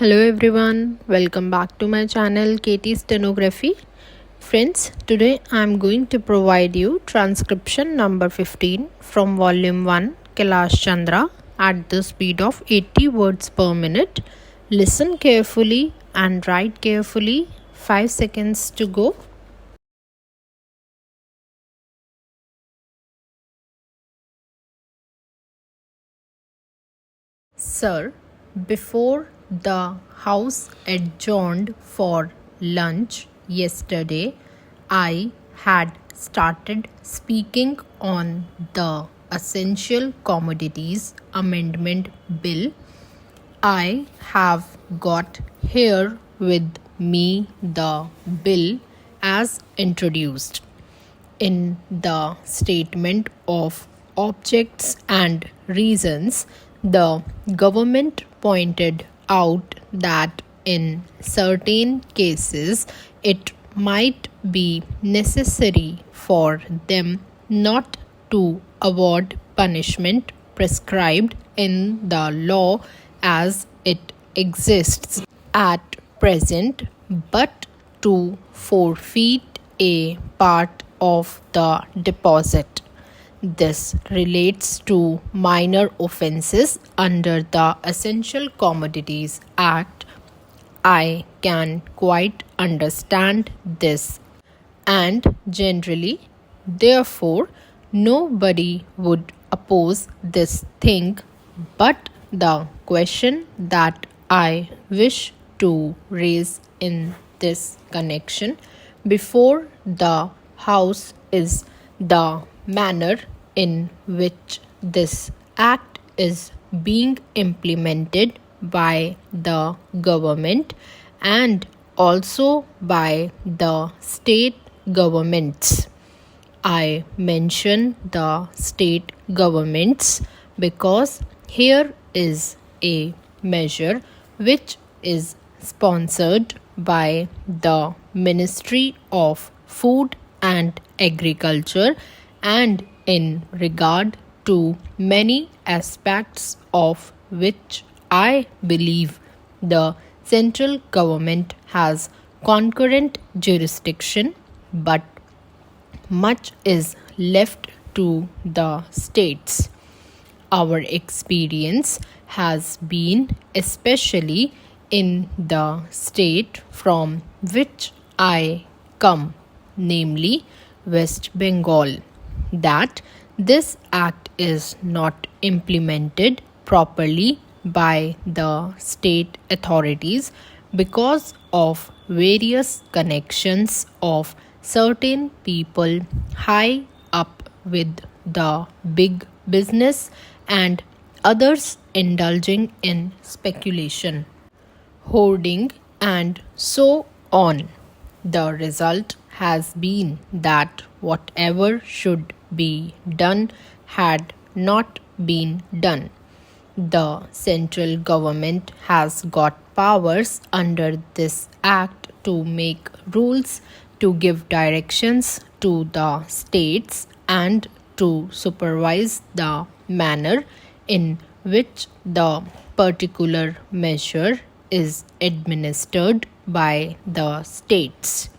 Hello everyone, welcome back to my channel KTstenography. Friends, today I am going to provide you transcription number 15 from volume 1 Kailash Chandra at the speed of 80 words per minute. Listen carefully and write carefully. 5 seconds to go. Sir, before the House adjourned for lunch yesterday, I had started speaking on the Essential Commodities Amendment Bill. I have got here with me the bill as introduced. In the statement of objects and reasons, the government pointed out that in certain cases it might be necessary for them not to award punishment prescribed in the law as it exists at present, but to forfeit a part of the deposit. This relates to minor offences under the Essential Commodities Act. I can quite understand this, and generally, therefore, nobody would oppose this thing, but the question that I wish to raise in this connection before the House is the manner in which this act is being implemented by the government and also by the state governments. I mention the state governments because here is a measure which is sponsored by the Ministry of Food and Agriculture, and in regard to many aspects of which I believe the central government has concurrent jurisdiction, but much is left to the states. Our experience has been, especially in the state from which I come, namely West Bengal, that this act is not implemented properly by the state authorities because of various connections of certain people high up with the big business and others indulging in speculation, hoarding, and so on. The result has been that whatever should be done had not been done. The central government has got powers under this act to make rules, to give directions to the states, and to supervise the manner in which the particular measure is administered by the states.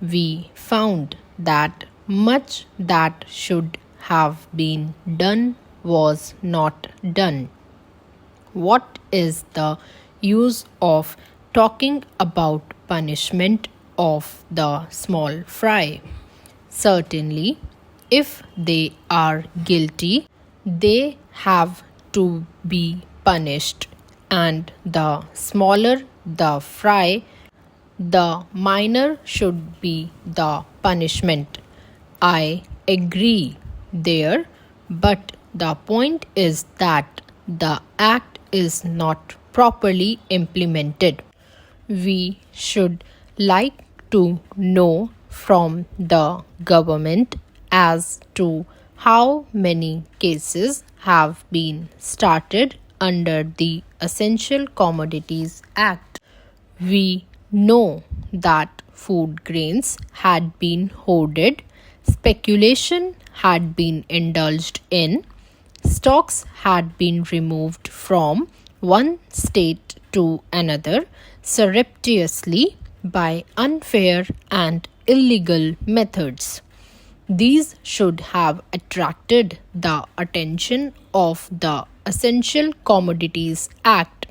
We found that much that should have been done was not done. What is the use of talking about punishment of the small fry? Certainly, if they are guilty, they have to be punished, and the smaller the fry, the minor should be the punishment. I agree there, but the point is that the act is not properly implemented. We should like to know from the government as to how many cases have been started under the Essential Commodities Act. We know that food grains had been hoarded, speculation had been indulged in, stocks had been removed from one state to another surreptitiously by unfair and illegal methods. These should have attracted the attention of the Essential Commodities Act.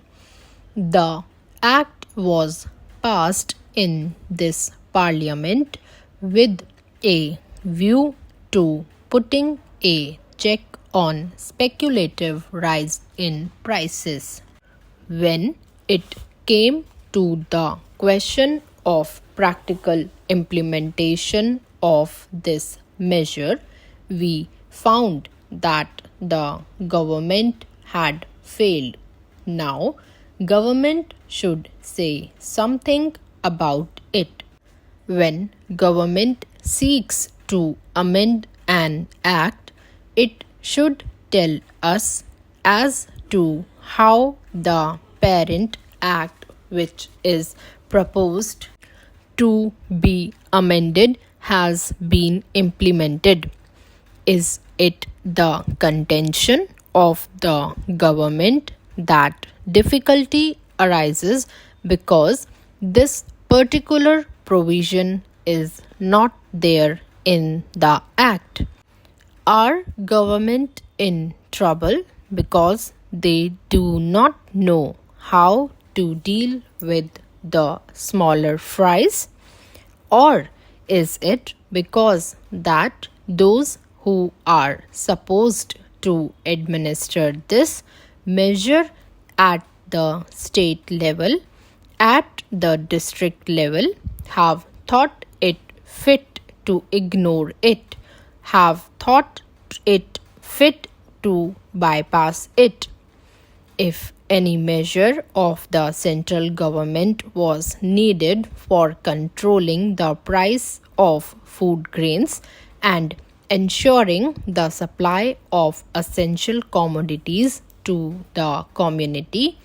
The Act was passed in this Parliament with a view to putting a check on speculative rise in prices. When it came to the question of practical implementation of this measure, we found that the government had failed. Now, government should say something about it. When government seeks to amend an act, it should tell us as to how the parent act which is proposed to be amended has been implemented. Is it the contention of the government that difficulty arises because this particular provision is not there in the Act? Are government in trouble because they do not know how to deal with the smaller fries? Or is it because that those who are supposed to administer this measure at the state level, at the district level, have thought it fit to ignore it, have thought it fit to bypass it? If any measure of the central government was needed for controlling the price of food grains and ensuring the supply of essential commodities to the community,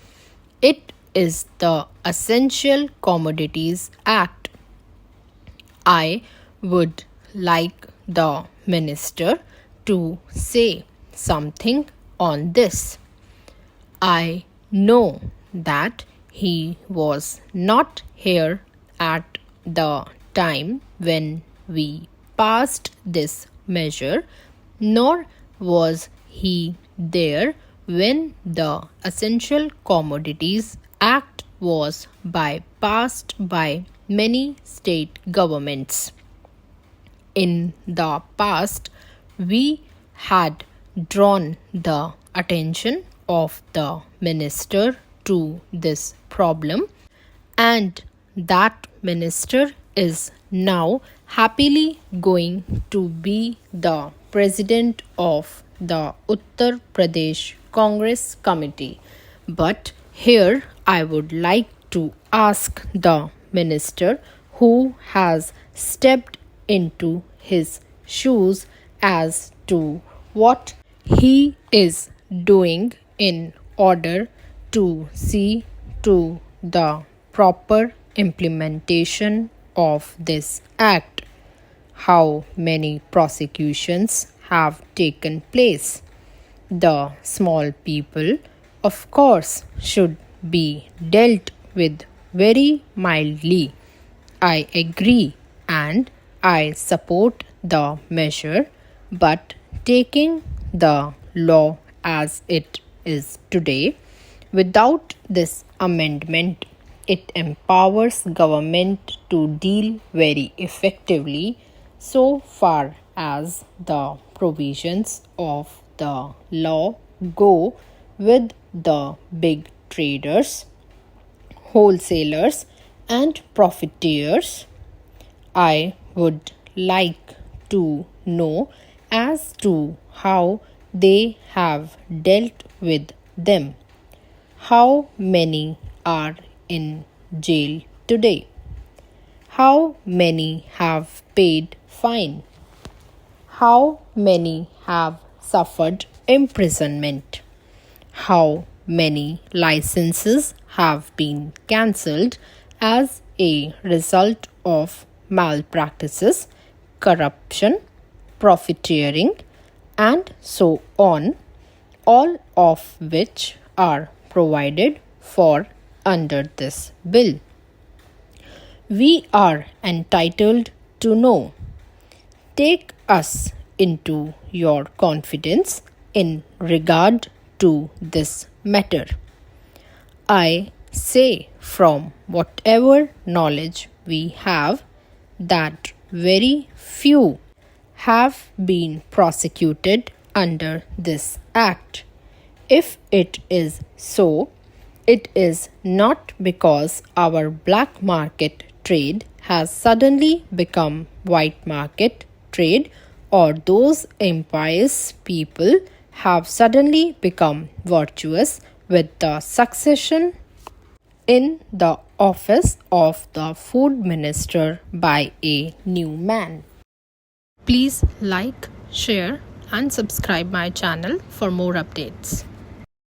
it is the Essential Commodities Act. I would like the minister to say something on this. I know that he was not here at the time when we passed this measure, nor was he there when the Essential Commodities Act was bypassed by many state governments. In the past, we had drawn the attention of the minister to this problem, and that minister is now happily going to be the president of the Uttar Pradesh Congress Committee. But here I would like to ask the minister who has stepped into his shoes as to what he is doing in order to see to the proper implementation of this act. How many prosecutions have taken place? The small people, of course, should be dealt with very mildly. I agree and I support the measure, but taking the law as it is today, without this amendment, it empowers government to deal very effectively so far as the provisions of the law go with the big traders, wholesalers and profiteers. I would like to know as to how they have dealt with them. How many are in jail today? How many have paid fine? How many have suffered imprisonment? How many licenses have been cancelled as a result of malpractices, corruption, profiteering, and so on, all of which are provided for under this bill. We are entitled to know. Take us into your confidence in regard to this matter. I say from whatever knowledge we have that very few have been prosecuted under this act. If it is so, it is not because our black market trade has suddenly become white market trade, or those impious people have suddenly become virtuous with the succession in the office of the food minister by a new man. Please like, share and subscribe my channel for more updates.